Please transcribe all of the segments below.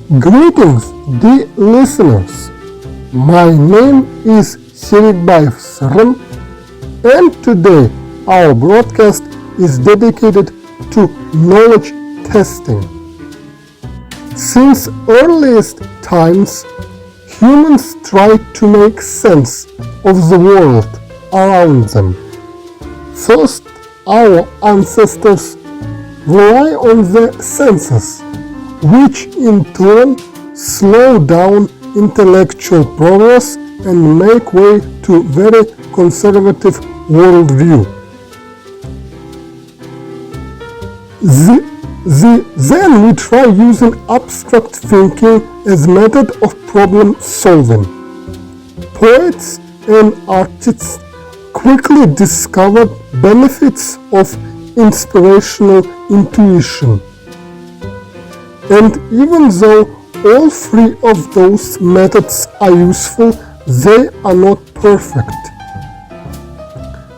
Greetings, dear listeners. My name is Serikbayev Syrym, and today our broadcast is dedicated to knowledge testing. Since earliest times, humans tried to make sense of the world around them. First, our ancestors rely on their senses, which in turn slow down intellectual progress and make way to very conservative worldview. Then we try using abstract thinking as method of problem solving. Poets and artists quickly discovered benefits of inspirational intuition. And even though all three of those methods are useful, they are not perfect.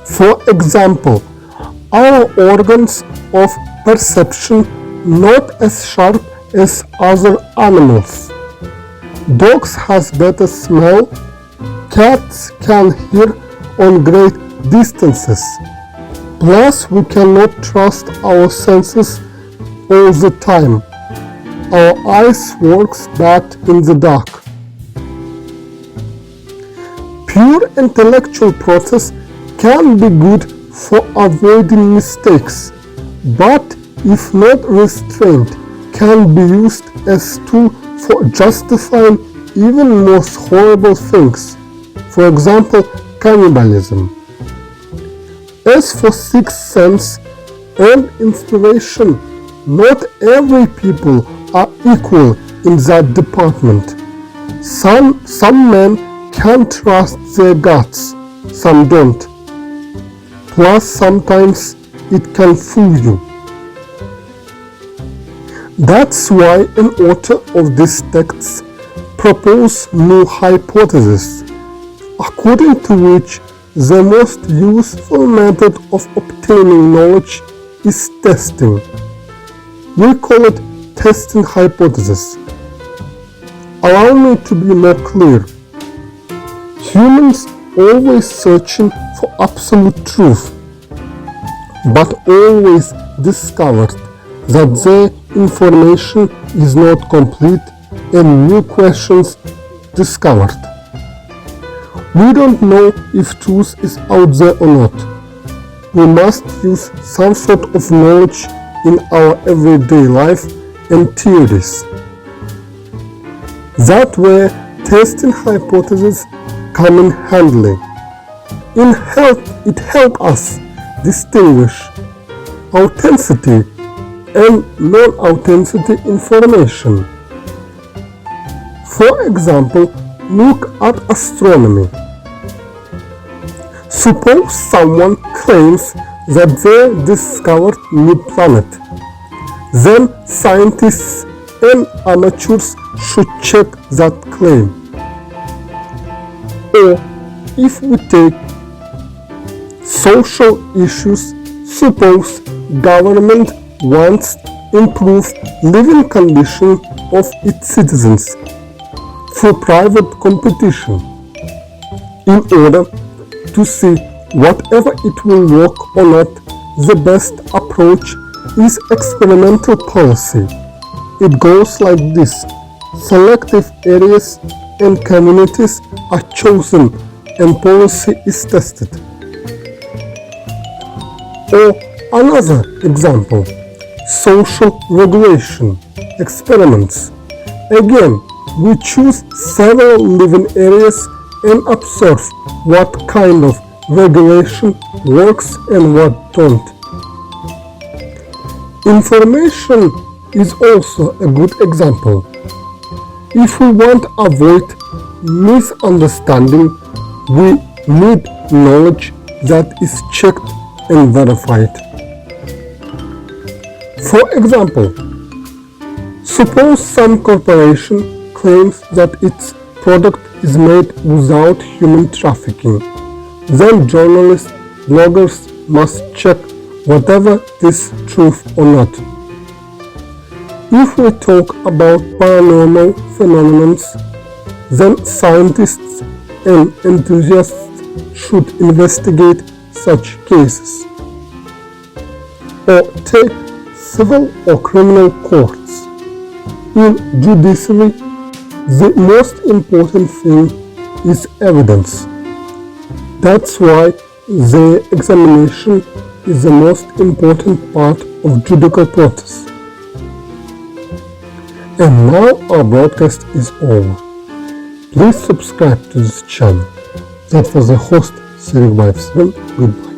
For example, our organs of perception not as sharp as other animals. Dogs have better smell, cats can hear on great distances. Plus, we cannot trust our senses all the time. Our eyes works bad in the dark. Pure intellectual process can be good for avoiding mistakes, but if not restrained, can be used as tool for justifying even most horrible things, for example, cannibalism. As for sixth sense and inspiration, not every people are equal in that department. Some men can trust their guts, some don't. Plus, sometimes it can fool you. That's why an author of this text proposed new hypothesis, according to which the most useful method of obtaining knowledge is testing. We call it testing hypothesis. Allow me to be more clear. Humans always searching for absolute truth, but always discovered that their information is not complete and new questions discovered. We don't know if truth is out there or not. We must use some sort of knowledge in our everyday life and theories. That way, testing hypotheses come in handy. It helps us distinguish authenticity and non-authenticity information. For example, look at astronomy. Suppose someone claims that they discovered new planet. Then scientists and amateurs should check that claim. Or if we take social issues, suppose government wants improved living conditions of its citizens through private competition. In order to see whatever it will work or not, the best approach is experimental policy. It goes like this. Selective areas and communities are chosen and policy is tested. Or another example, social regulation experiments. Again, we choose several living areas and observe what kind of regulation works and what don't. Information is also a good example. If we want to avoid misunderstanding, we need knowledge that is checked and verified. For example, suppose some corporation claims that its product is made without human trafficking. Then journalists, bloggers must check whatever is truth or not. If we talk about paranormal phenomena, then scientists and enthusiasts should investigate such cases. Or take civil or criminal courts. In judiciary, the most important thing is evidence. That's why the examination is the most important part of judicial process. And now our broadcast is over. Please subscribe to this channel. That was the host, Serikbayev Syrym. Goodbye.